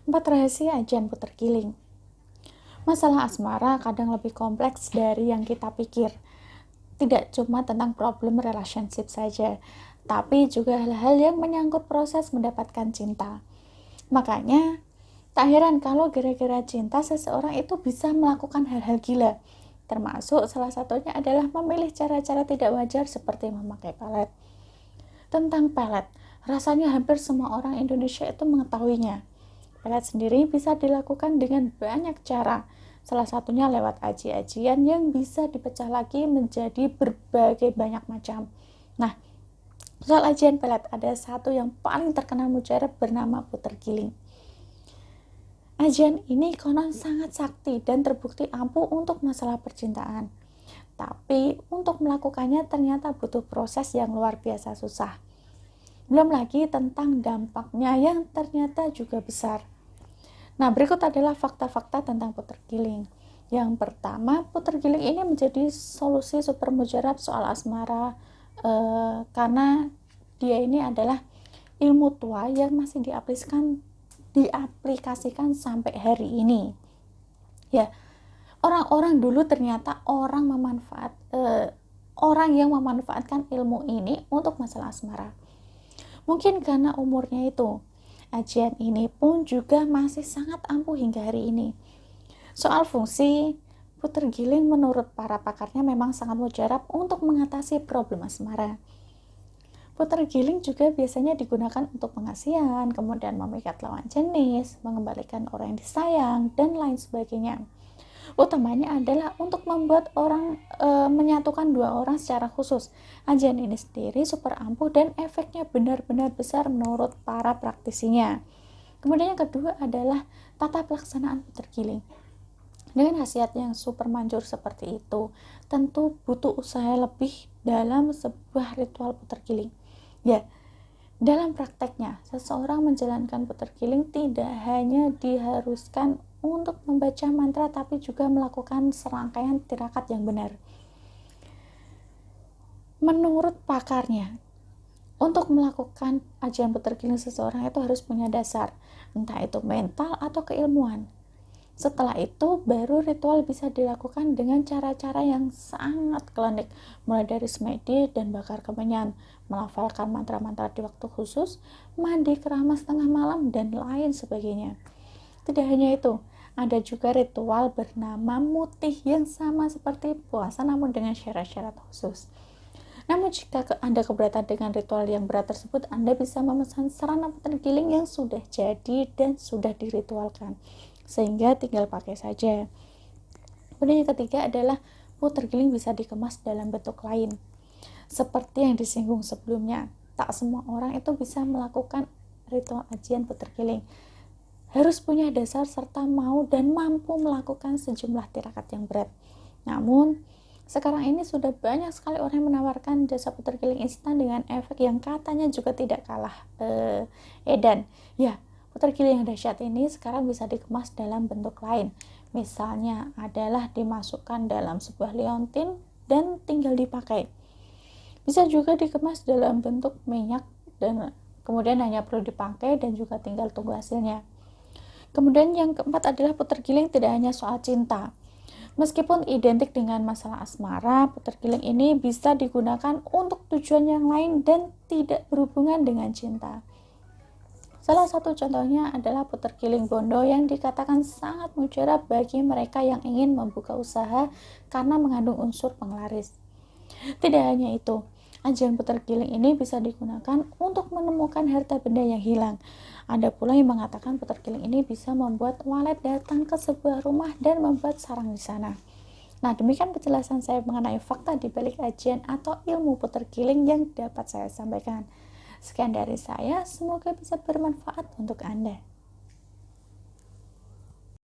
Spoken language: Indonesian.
4 rahasia ajian puter giling. Masalah asmara kadang lebih kompleks dari yang kita pikir. Tidak cuma tentang problem relationship saja, tapi juga hal-hal yang menyangkut proses mendapatkan cinta. Makanya, tak heran kalau gara-gara cinta seseorang itu bisa melakukan hal-hal gila. Termasuk salah satunya adalah memilih cara-cara tidak wajar seperti memakai pelet. Tentang pelet, rasanya hampir semua orang Indonesia itu mengetahuinya. Pelet sendiri bisa dilakukan dengan banyak cara, salah satunya lewat aji-ajian yang bisa dipecah lagi menjadi berbagai banyak macam. Nah, soal ajian pelet ada satu yang paling terkenal mujarab bernama puter giling. Ajian ini konon sangat sakti dan terbukti ampuh untuk masalah percintaan. Tapi untuk melakukannya ternyata butuh proses yang luar biasa susah. Belum lagi tentang dampaknya yang ternyata juga besar. Nah, berikut adalah fakta-fakta tentang puter giling. Yang pertama, puter giling ini menjadi solusi super mujarab soal asmara karena dia ini adalah ilmu tua yang masih diaplikasikan sampai hari ini. Ya, orang-orang dulu ternyata orang yang memanfaatkan ilmu ini untuk masalah asmara. Mungkin karena umurnya itu. Ajian ini pun juga masih sangat ampuh hingga hari ini. Soal fungsi, puter giling menurut para pakarnya memang sangat mujarab untuk mengatasi problem asmara. Puter giling juga biasanya digunakan untuk pengasihan, kemudian memikat lawan jenis, mengembalikan orang yang disayang, dan lain sebagainya. Utamanya adalah untuk membuat orang menyatukan dua orang secara khusus. Ajian ini sendiri super ampuh dan efeknya benar-benar besar menurut para praktisinya. Kemudian yang kedua adalah tata pelaksanaan puter giling. Dengan khasiat yang super manjur seperti itu, tentu butuh usaha lebih dalam sebuah ritual puter giling. Ya, dalam prakteknya, seseorang menjalankan puter giling tidak hanya diharuskan untuk membaca mantra tapi juga melakukan serangkaian tirakat yang benar. Menurut pakarnya, untuk melakukan ajian puter giling seseorang itu harus punya dasar, entah itu mental atau keilmuan. Setelah itu baru ritual bisa dilakukan dengan cara-cara yang sangat klinik, mulai dari semedi dan bakar kemenyan, melafalkan mantra-mantra di waktu khusus, mandi keramas tengah malam, dan lain sebagainya. Tidak hanya itu, ada juga ritual bernama mutih yang sama seperti puasa namun dengan syarat-syarat khusus. Namun jika Anda keberatan dengan ritual yang berat tersebut, Anda bisa memesan sarana puter giling yang sudah jadi dan sudah diritualkan, sehingga tinggal pakai saja. Kemudian yang ketiga adalah puter giling bisa dikemas dalam bentuk lain. Seperti yang disinggung sebelumnya, tak semua orang itu bisa melakukan ritual ajian puter giling. Harus punya dasar serta mau dan mampu melakukan sejumlah tirakat yang berat. Namun, sekarang ini sudah banyak sekali orang yang menawarkan jasa puter giling instan dengan efek yang katanya juga tidak kalah edan. Ya, puter giling yang dahsyat ini sekarang bisa dikemas dalam bentuk lain. Misalnya adalah dimasukkan dalam sebuah liontin dan tinggal dipakai. Bisa juga dikemas dalam bentuk minyak dan kemudian hanya perlu dipakai dan juga tinggal tunggu hasilnya. Kemudian yang keempat adalah puter giling tidak hanya soal cinta. Meskipun identik dengan masalah asmara, puter giling ini bisa digunakan untuk tujuan yang lain dan tidak berhubungan dengan cinta. Salah satu contohnya adalah puter giling bondo yang dikatakan sangat mujarab bagi mereka yang ingin membuka usaha karena mengandung unsur penglaris. Tidak hanya itu, ajian puter giling ini bisa digunakan untuk menemukan harta benda yang hilang. Ada pula yang mengatakan puter giling ini bisa membuat walet datang ke sebuah rumah dan membuat sarang di sana. Nah, demikian penjelasan saya mengenai fakta di balik ajian atau ilmu puter giling yang dapat saya sampaikan. Sekian dari saya, semoga bisa bermanfaat untuk Anda.